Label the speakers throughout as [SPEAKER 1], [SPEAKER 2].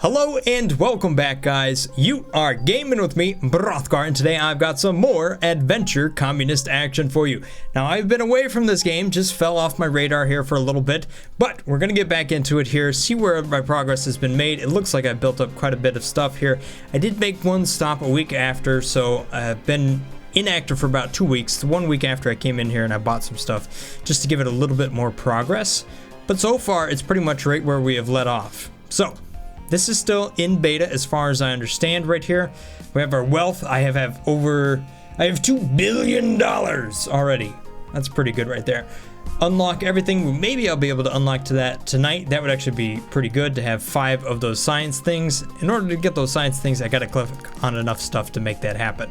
[SPEAKER 1] Hello and welcome back, guys. You are gaming with me, Brothgar, and today I've got some more adventure communist action for you. Now, I've been away from this game, just fell off my radar here for a little bit, but we're gonna get back into it here, see where my progress has been made. It looks like I built up quite a bit of stuff here. I did make one stop a week after, so I've been inactive for about 2 weeks. The 1 week after I came in here and I bought some stuff just to give it a little bit more progress. But so far, it's pretty much right where we have let off. So, this is still in beta as far as I understand right here. We have our wealth. I have $2 billion already. That's pretty good right there. Unlock everything. Maybe I'll be able to unlock to that tonight. That would actually be pretty good to have 5 of those science things. In order to get those science things, I gotta click on enough stuff to make that happen.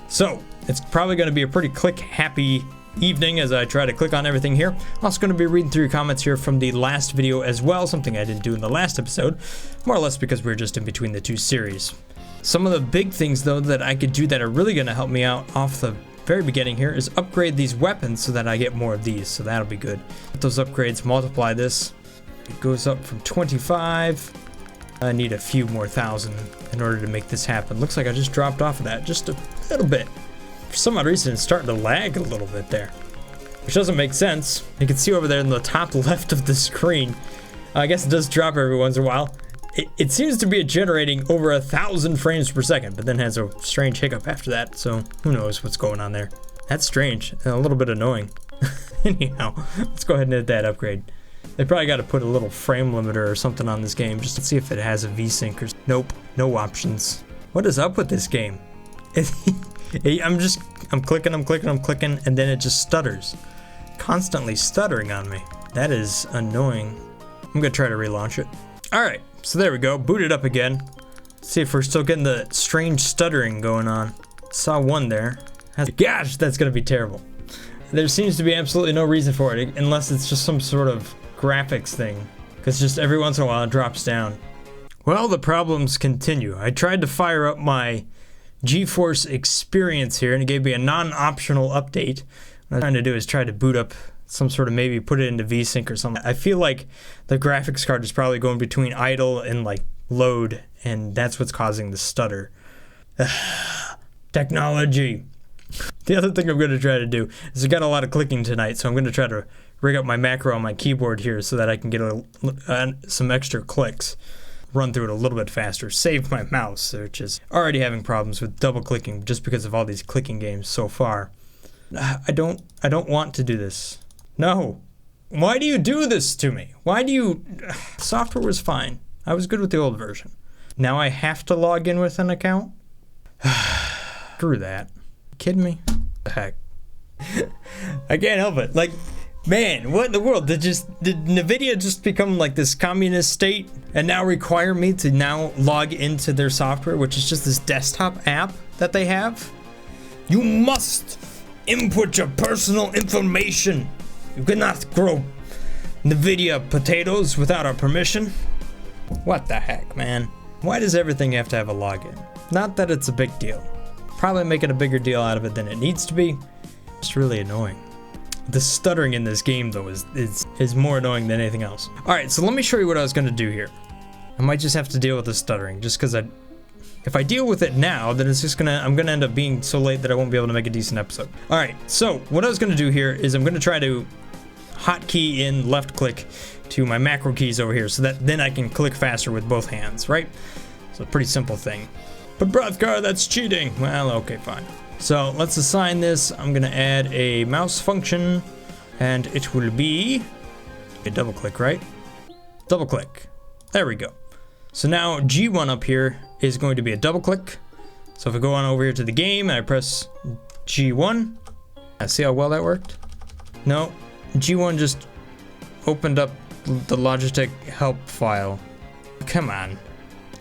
[SPEAKER 1] So it's probably gonna be a pretty happy evening as I try to click on everything here. Also going to be reading through your comments here from the last video as well, something I didn't do in the last episode, more or less because we're just in between the two series. Some of the big things though that I could do that are really going to help me out off the very beginning here is upgrade these weapons so that I get more of these, so that'll be good. With those upgrades, multiply this. It goes up from 25. I need a few more thousand in order to make this happen. Looks like I just dropped off of that just a little bit. For some odd reason, it's starting to lag a little bit there, which doesn't make sense. You can see over there in the top left of the screen, I guess it does drop every once in a while. It seems to be generating over 1,000 frames per second, but then has a strange hiccup after that, so who knows what's going on there. That's strange and a little bit annoying. Anyhow, let's go ahead and hit that upgrade. They probably got to put a little frame limiter or something on this game just to see if it has a V-Sync or... Nope, no options. What is up with this game? I'm clicking, and then it just stutters. Constantly stuttering on me. That is annoying. I'm gonna try to relaunch it. Alright, so there we go. Boot it up again. See if we're still getting the strange stuttering going on. Saw one there. Gosh, that's gonna be terrible. There seems to be absolutely no reason for it, unless it's just some sort of graphics thing. Because just every once in a while it drops down. Well, the problems continue. I tried to fire up my GeForce experience here and it gave me a non-optional update. What I'm trying to do is try to boot up some sort of, maybe put it into VSync or something. I feel like the graphics card is probably going between idle and like load, and that's what's causing the stutter. Technology. The other thing I'm going to try to do is I got a lot of clicking tonight, so I'm going to try to rig up my macro on my keyboard here so that I can get some extra clicks. Run through it a little bit faster, save my mouse, which is already having problems with double clicking just because of all these clicking games so far. I don't want to do this. No. Why do you do this to me? Why do you... Software was fine. I was good with the old version. Now I have to log in with an account? Screw that. Kidding me? The heck? I can't help it. Like, man, what in the world? Did NVIDIA just become like this communist state and now require me to now log into their software, which is just this desktop app that they have? You must input your personal information. You cannot grow NVIDIA potatoes without our permission. What the heck, man? Why does everything have to have a login? Not that it's a big deal. Probably making a bigger deal out of it than it needs to be. It's really annoying. The stuttering in this game though is more annoying than anything else. Alright, so let me show you what I was gonna do here. I might just have to deal with the stuttering just because if I deal with it now, then it's just I'm gonna end up being so late that I won't be able to make a decent episode. Alright, so what I was gonna do here is I'm gonna try to hotkey in left click to my macro keys over here so that then I can click faster with both hands, right? So a pretty simple thing. But Brothgar, that's cheating. Well, okay, fine. So let's assign this. I'm gonna add a mouse function and it will be a double click, right? Double click. There we go. So now G1 up here is going to be a double click. So if I go on over here to the game and I press G1, see how well that worked? No, G1 just opened up the Logitech help file. Come on.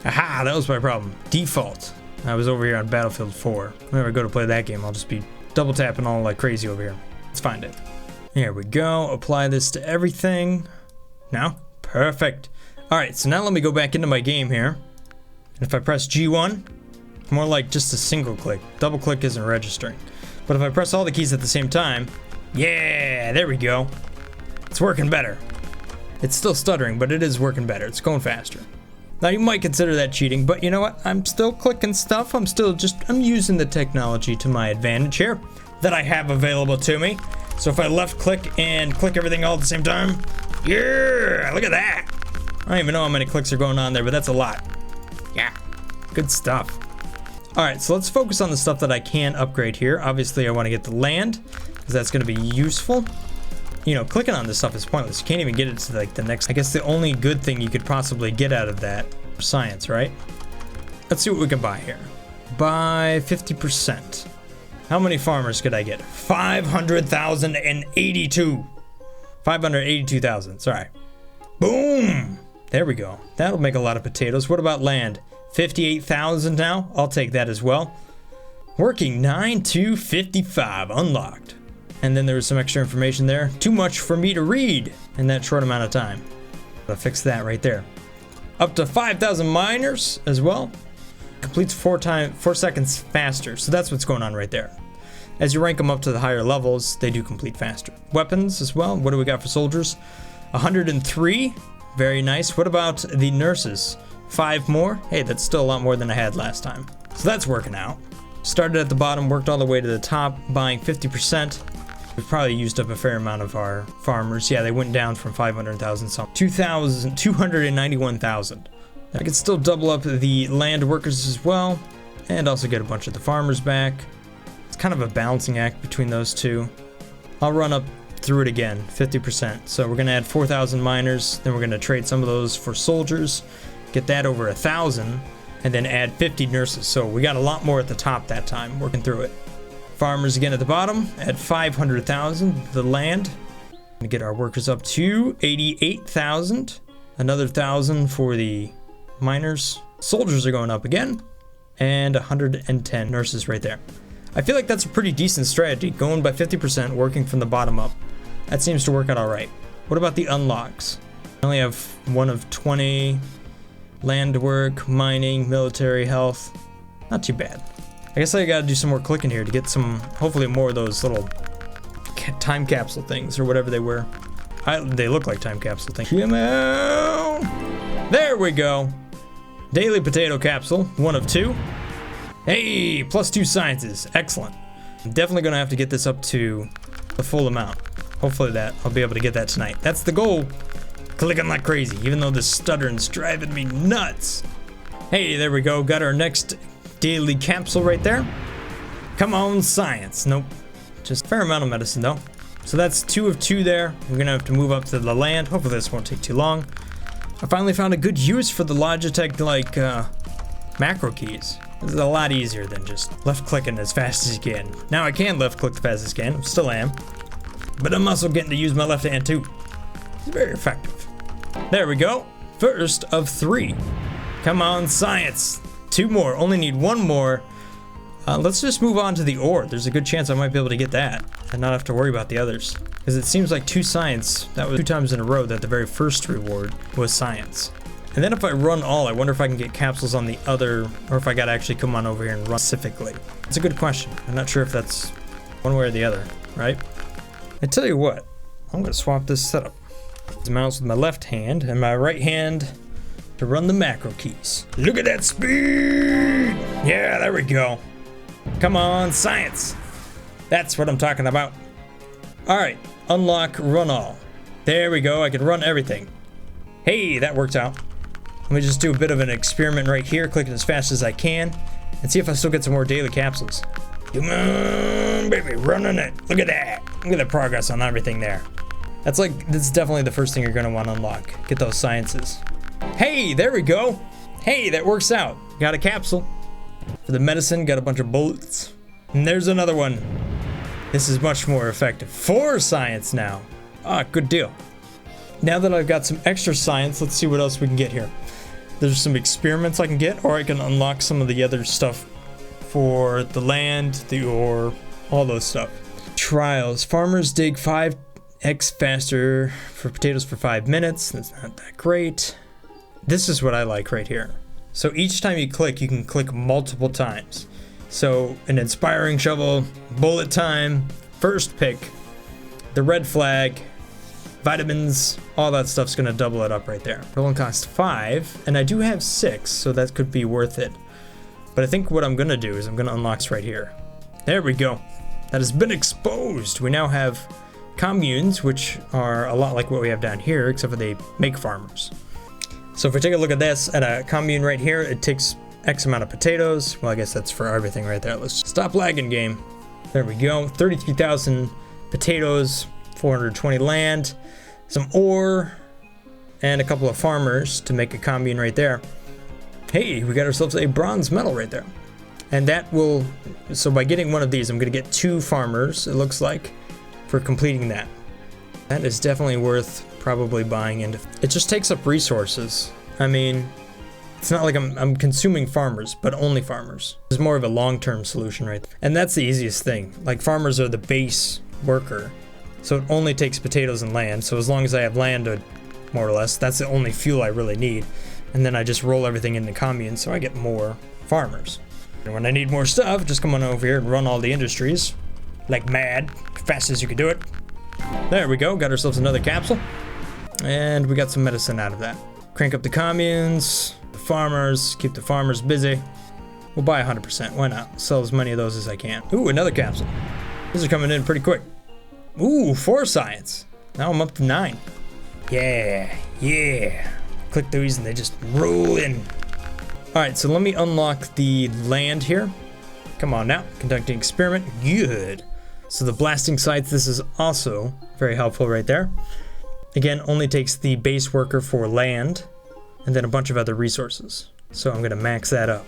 [SPEAKER 1] Aha, that was my problem. Default. I was over here on Battlefield 4. Whenever I go to play that game, I'll just be double tapping all like crazy over here. Let's find it. Here we go. Apply this to everything. Now, perfect. All right, so now let me go back into my game here. And if I press G1, more like just a single click. Double click isn't registering. But if I press all the keys at the same time, yeah, there we go. It's working better. It's still stuttering, but it is working better. It's going faster. Now you might consider that cheating, but you know what? I'm still clicking stuff. I'm using the technology to my advantage here that I have available to me. So if I left click and click everything all at the same time, yeah, look at that. I don't even know how many clicks are going on there, but that's a lot. Yeah, good stuff. All right, so let's focus on the stuff that I can upgrade here. Obviously, I want to get the land because that's going to be useful. You know, clicking on this stuff is pointless. You can't even get it to like the next. I guess the only good thing you could possibly get out of that is science, right? Let's see what we can buy here. Buy 50%. How many farmers could I get? 500,082. 582,000, sorry. Boom! There we go. That'll make a lot of potatoes. What about land? 58,000 now? I'll take that as well. Working 9 to 55, unlocked. And then there was some extra information there. Too much for me to read in that short amount of time. I'll fix that right there. Up to 5,000 miners as well. Completes 4 seconds faster. So that's what's going on right there. As you rank them up to the higher levels, they do complete faster. Weapons as well. What do we got for soldiers? 103. Very nice. What about the nurses? 5 more. Hey, that's still a lot more than I had last time. So that's working out. Started at the bottom, worked all the way to the top, buying 50%. We've probably used up a fair amount of our farmers. Yeah, they went down from 500,000 some 291,000. I could still double up the land workers as well, and also get a bunch of the farmers back. It's kind of a balancing act between those two. I'll run up through it again, 50%. So we're gonna add 4,000 miners, then we're gonna trade some of those for soldiers, get that over 1,000, and then add 50 nurses. So we got a lot more at the top that time, working through it. Farmers again at the bottom, at 500,000, the land. Gonna get our workers up to 88,000, another 1,000 for the miners. Soldiers are going up again, and 110 nurses right there. I feel like that's a pretty decent strategy, going by 50%, working from the bottom up. That seems to work out all right. What about the unlocks? I only have one of 20. Land work, mining, military, health. Not too bad. I guess I gotta do some more clicking here to get some, hopefully more of those little time capsule things or whatever they were. They look like time capsule things. Come on! There we go. Daily potato capsule, 1 of 2. Hey, +2 sciences, excellent. I'm definitely gonna have to get this up to the full amount. Hopefully I'll be able to get that tonight. That's the goal. Clicking like crazy, even though this stuttering's driving me nuts. Hey, there we go. Got our next daily capsule right there. Come on, science. Nope. Just a fair amount of medicine, though. So that's 2 of 2 there. We're going to have to move up to the land. Hopefully this won't take too long. I finally found a good use for the Logitech, macro keys. This is a lot easier than just left-clicking as fast as you can. Now I can left-click as fast as I can. Still am. But I'm also getting to use my left hand, too. It's very effective. There we go. First of 3. Come on, science. 2 more. Only need 1 more. Let's just move on to the ore. There's a good chance I might be able to get that and not have to worry about the others. Because it seems like 2 science, that was 2 times in a row that the very first reward was science. And then if I run all, I wonder if I can get capsules on the other, or if I gotta actually come on over here and run specifically. It's a good question. I'm not sure if that's one way or the other, right? I tell you what, I'm gonna swap this setup. The mouse with my left hand and my right hand to run the macro keys. Look at that speed! Yeah, there we go. Come on, science. That's what I'm talking about. All right, unlock run all. There we go, I can run everything. Hey, that worked out. Let me just do a bit of an experiment right here, clicking as fast as I can, and see if I still get some more daily capsules. Come on, baby, running it. Look at that. Look at the progress on everything there. This is definitely the first thing you're gonna want to unlock. Get those sciences. Hey, there we go. Hey, that works out. Got a capsule. For the medicine, got a bunch of bullets. And there's another one. This is much more effective. 4 science now. Ah, good deal. Now that I've got some extra science, let's see what else we can get here. There's some experiments I can get, or I can unlock some of the other stuff for the land, the ore, all those stuff. Trials. Farmers dig 5x faster for potatoes for 5 minutes. That's not that great. This is what I like right here. So each time you can click multiple times. So an inspiring shovel, bullet time, first pick, the red flag, vitamins, all that stuff's gonna double it up right there. It only costs 5, and I do have 6, so that could be worth it. But I think what I'm gonna do is I'm gonna unlock this right here. There we go. That has been exposed. We now have communes, which are a lot like what we have down here, except for they make farmers. So if we take a look at this, at a commune right here, it takes X amount of potatoes. Well, I guess that's for everything right there. Let's stop lagging, game. There we go. 33,000 potatoes, 420 land, some ore, and a couple of farmers to make a commune right there. Hey, we got ourselves a bronze medal right there. And that will, so by getting one of these, I'm gonna get 2 farmers, it looks like, for completing that. That is definitely worth probably buying into. It just takes up resources. I mean, it's not like I'm consuming farmers, but only farmers. It's more of a long-term solution, right? And that's the easiest thing. Like, farmers are the base worker. So it only takes potatoes and land. So as long as I have land, more or less, that's the only fuel I really need. And then I just roll everything into communes, so I get more farmers. And when I need more stuff, just come on over here and run all the industries. Like mad, fast as you can do it. There we go, got ourselves another capsule. And we got some medicine out of that. Crank up the communes, the farmers, keep the farmers busy. We'll buy 100%, why not? Sell as many of those as I can. Ooh, another capsule. These are coming in pretty quick. Ooh, 4 science. Now I'm up to 9. Yeah. Click these and they just roll in. All right, so let me unlock the land here. Come on now, conducting experiment, good. So the blasting sites, this is also very helpful right there. Again, only takes the base worker for land and then a bunch of other resources. So I'm gonna max that up.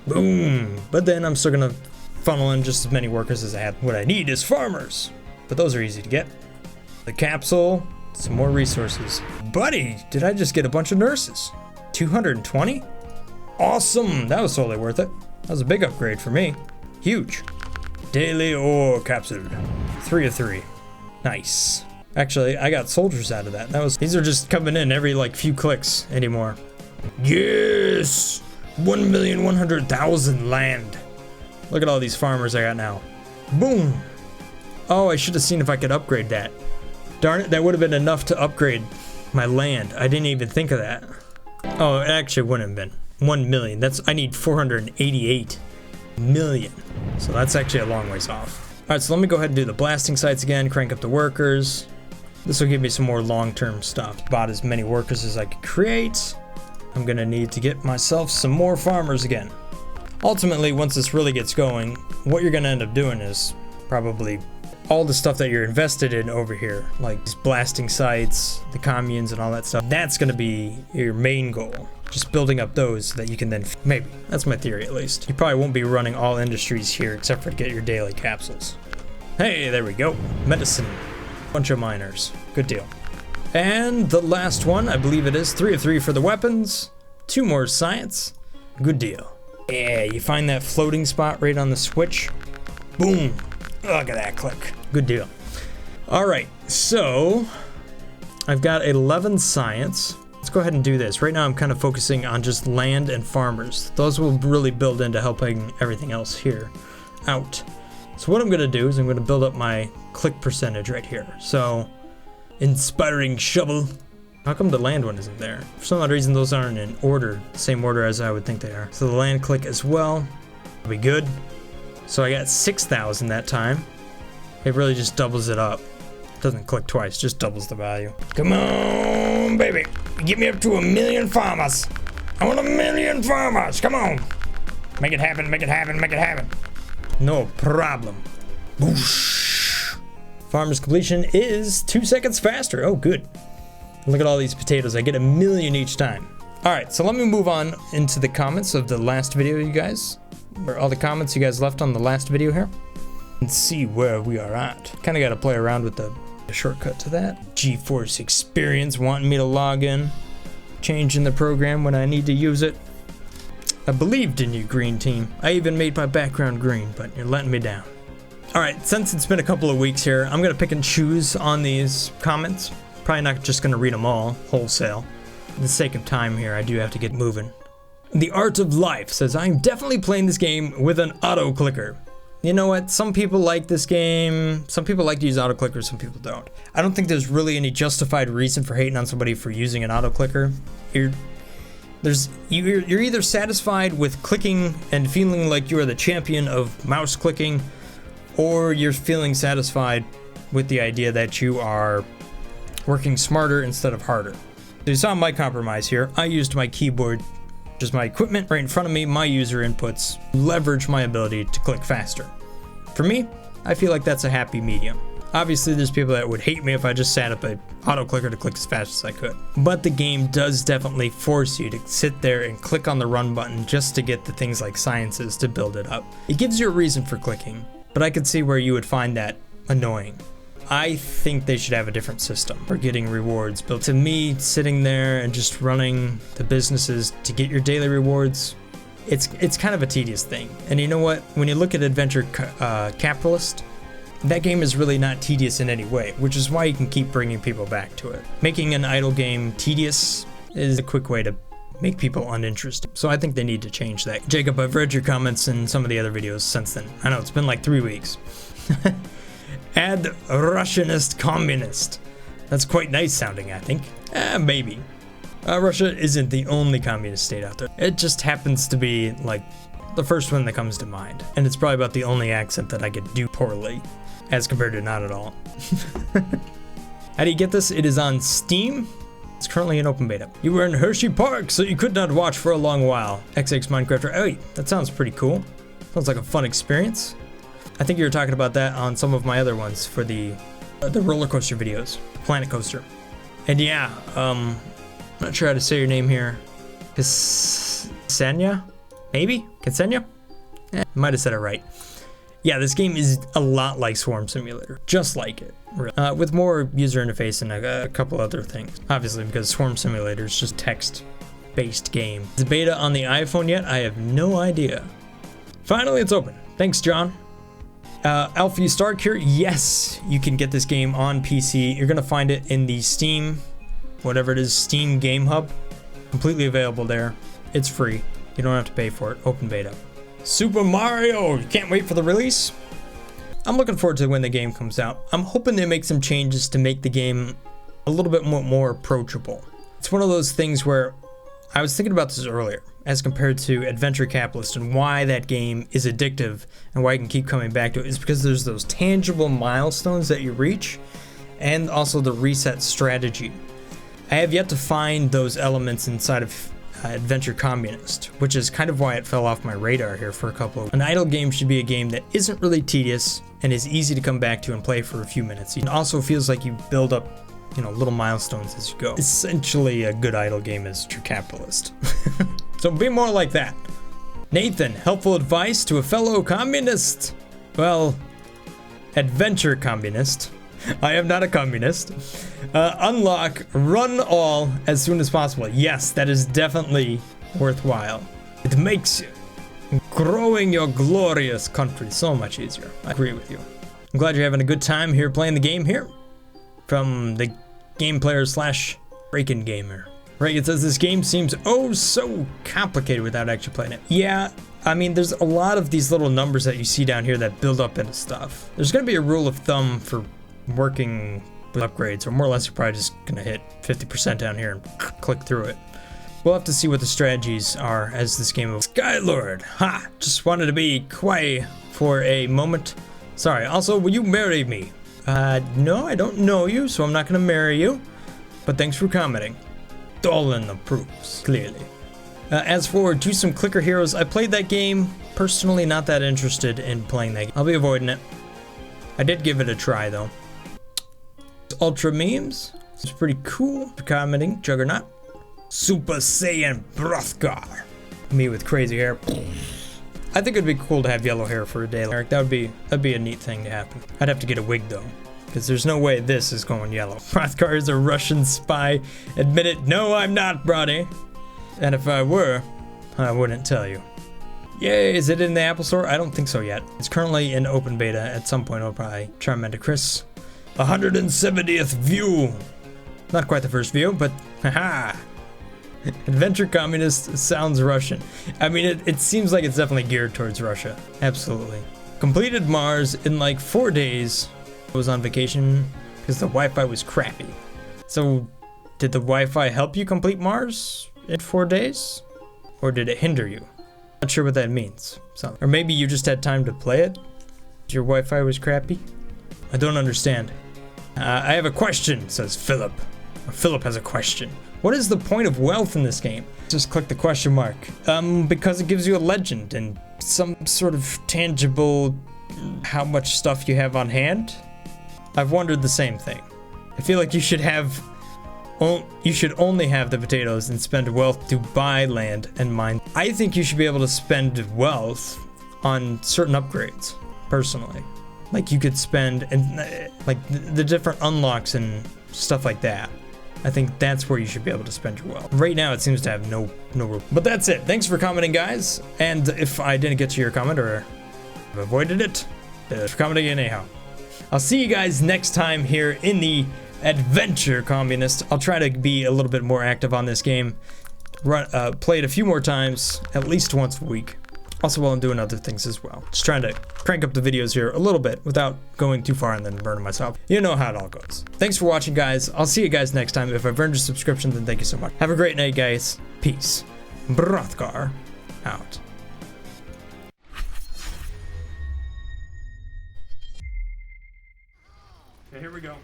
[SPEAKER 1] Boom, but then I'm still gonna funnel in just as many workers as I have. What I need is farmers, but those are easy to get. The capsule, some more resources. Buddy, did I just get a bunch of nurses? 220? Awesome, that was totally worth it. That was a big upgrade for me. Huge. Daily ore capsule. 3 of 3. Nice. Actually, I got soldiers out of that. These are just coming in every like few clicks anymore. Yes! 1,100,000 land. Look at all these farmers I got now. Boom! Oh, I should have seen if I could upgrade that. Darn it, that would have been enough to upgrade my land. I didn't even think of that. Oh, it actually wouldn't have been. 1 million. I need 488 million. So that's actually a long ways off. All right, so let me go ahead and do the blasting sites again, crank up the workers. This will give me some more long-term stuff. Bought as many workers as I could create. I'm gonna need to get myself some more farmers again. Ultimately, once this really gets going, what you're gonna end up doing is probably all the stuff that you're invested in over here, like these blasting sites, the communes and all that stuff. That's gonna be your main goal. Just building up those so that you can then, maybe, that's my theory at least. You probably won't be running all industries here except for to get your daily capsules. Hey, there we go. Medicine. Bunch of miners. Good deal. And the last one, I believe it is 3 of 3 for the weapons. 2 more science. Good deal. Yeah, you find that floating spot right on the switch. Boom. Look at that click. Good deal. All right, so I've got 11 science. Let's go ahead and do this. Right now I'm kind of focusing on just land and farmers. Those will really build into helping everything else here out. So what I'm gonna do is I'm gonna build up my click percentage right here. So, inspiring shovel. How come the land one isn't there? For some odd reason those aren't in order, same order as I would think they are. So the land click as well, will be good. So I got 6,000 that time. It really just doubles it up. It doesn't click twice, just doubles the value. Come on, baby. Get me up to 1 million farmers. I want 1 million farmers, come on. Make it happen, make it happen, make it happen. No problem. Boosh. Farmer's completion is 2 seconds faster. Oh, good. Look at all these potatoes. I get 1 million each time. All right, so let me move on into the comments of the last video, you guys. Or all the comments you guys left on the last video here. And see where we are at. Kind of got to play around with the shortcut to that. GeForce Experience wanting me to log in. Changing the program when I need to use it. I believed in you, green team. I even made my background green, but you're letting me down. All right, since it's been a couple of weeks here, I'm gonna pick and choose on these comments. Probably not just gonna read them all wholesale. For the sake of time here, I do have to get moving. The Art of Life says, I'm definitely playing this game with an auto clicker. You know what? Some people like this game. Some people like to use auto clickers, some people don't. I don't think there's really any justified reason for hating on somebody for using an auto clicker. You're either satisfied with clicking and feeling like you are the champion of mouse clicking, or you're feeling satisfied with the idea that you are working smarter instead of harder. So you saw my compromise here. I used my keyboard, just my equipment right in front of me, my user inputs, leverage my ability to click faster. For me, I feel like that's a happy medium. Obviously, there's people that would hate me if I just sat up an auto clicker to click as fast as I could. But the game does definitely force you to sit there and click on the run button just to get the things like sciences to build it up. It gives you a reason for clicking, but I could see where you would find that annoying. I think they should have a different system for getting rewards built. To me, sitting there and just running the businesses to get your daily rewards, it's kind of a tedious thing. And you know what? When you look at Adventure Capitalist, that game is really not tedious in any way, which is why you can keep bringing people back to it. Making an idle game tedious is a quick way to make people uninterested. So I think they need to change that. Jacob, I've read your comments in some of the other videos since then. I know, it's been like 3 weeks. Add Russianist communist. That's quite nice sounding, I think. Maybe. Russia isn't the only communist state out there. It just happens to be like the first one that comes to mind. And it's probably about the only accent that I could do poorly, as compared to not at all. How do you get this? It is on Steam. It's currently in open beta. You were in Hershey Park, so you could not watch for a long while. XX Minecraft. Oh, wait, that sounds pretty cool. Sounds like a fun experience. I think you were talking about that on some of my other ones for the roller coaster videos. Planet Coaster. And yeah, I'm not sure how to say your name here. Ksenia? Maybe? Ksenia? Might have said it right. Yeah, this game is a lot like Swarm Simulator. Just like it, really. With more user interface and a couple other things. Obviously, because Swarm Simulator is just text-based game. Is the beta on the iPhone yet? I have no idea. Finally, it's open. Thanks, John. Alfie Stark here. Yes, you can get this game on PC. You're going to find it in the Steam, whatever it is, Steam Game Hub. Completely available there. It's free. You don't have to pay for it. Open beta. Super Mario! You can't wait for the release? I'm looking forward to when the game comes out. I'm hoping they make some changes to make the game a little bit more approachable. It's one of those things where I was thinking about this earlier as compared to Adventure Capitalist, and why that game is addictive and why you can keep coming back to it is because there's those tangible milestones that you reach and also the reset strategy. I have yet to find those elements inside of Adventure Communist, which is kind of why it fell off my radar here for a couple of... An idle game should be a game that isn't really tedious and is easy to come back to and play for a few minutes. It also feels like you build up, you know, little milestones as you go. Essentially, a good idle game is True Capitalist. So be more like that. Nathan, helpful advice to a fellow communist. Well, Adventure Communist. I am not a communist. Unlock Run All as soon as possible. Yes, that is definitely worthwhile. It makes growing your glorious country so much easier. I agree with you. I'm glad you're having a good time here playing the game here. From the game player / break-in gamer. Right, it says this game seems oh so complicated without actually playing it. Yeah, I mean, there's a lot of these little numbers that you see down here that build up into stuff. There's going to be a rule of thumb for working with upgrades, or more or less you're probably just going to hit 50% down here and click through it. We'll have to see what the strategies are as this game of Skylord. Ha! Just wanted to be quiet for a moment. Sorry, also, will you marry me? No, I don't know you, so I'm not going to marry you. But thanks for commenting. Dolan approves, clearly. As for Do Some Clicker Heroes, I played that game. Personally, not that interested in playing that game. I'll be avoiding it. I did give it a try, though. Ultra memes. It's pretty cool. Commenting. Juggernaut. Super Saiyan Brothgar. Me with crazy hair. I think it'd be cool to have yellow hair for a day. Eric, that'd be a neat thing to happen. I'd have to get a wig, though, because there's no way this is going yellow. Brothgar is a Russian spy. Admit it. No, I'm not, Brody. And if I were, I wouldn't tell you. Yay, is it in the Apple Store? I don't think so yet. It's currently in open beta. At some point, I'll probably try to Chris. 170th view. Not quite the first view, but haha. Adventure Communist sounds Russian. I mean, it seems like it's definitely geared towards Russia. Absolutely. Completed Mars in like 4 days. I was on vacation because the Wi-Fi was crappy. So, did the Wi-Fi help you complete Mars in 4 days? Or did it hinder you? Not sure what that means. So, or maybe you just had time to play it? Your Wi-Fi was crappy? I don't understand. I have a question, says Philip. Or Philip has a question. What is the point of wealth in this game? Just click the question mark. Because it gives you a legend and some sort of tangible how much stuff you have on hand. I've wondered the same thing. I feel like you should only have the potatoes and spend wealth to buy land and mine. I think you should be able to spend wealth on certain upgrades, personally. Like you could spend and like the different unlocks and stuff like that. I think that's where you should be able to spend your wealth. Right now, it seems to have no rule. But that's it. Thanks for commenting, guys. And if I didn't get to your comment or avoided it, comment again anyhow. I'll see you guys next time here in the Adventure Communist. I'll try to be a little bit more active on this game. Play it a few more times, at least once a week. Also while I'm doing other things as well. Just trying to crank up the videos here a little bit without going too far and then burning myself. You know how it all goes. Thanks for watching, guys. I'll see you guys next time. If I've earned your subscription, then thank you so much. Have a great night, guys. Peace. Brothgar out. Okay, here we go.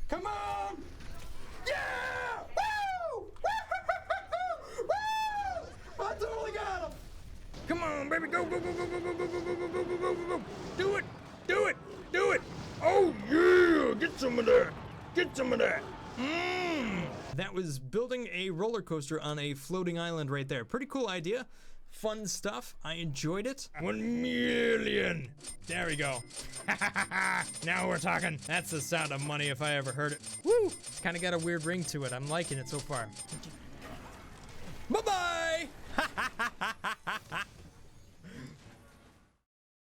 [SPEAKER 1] Come on! Yeah! Woo! Woo! I totally got him! Come on, baby, go, go, go, go, go, go, go, go, go, go, go, go, go, go, go. Do it! Do it! Do it! Oh, yeah! Get some of that! Get some of that! Mmm! That was building a roller coaster on a floating island right there. Pretty cool idea. Fun stuff. I enjoyed it. 1 million. There we go. Now we're talking. That's the sound of money if I ever heard it. Woo! It's kind of got a weird ring to it. I'm liking it so far.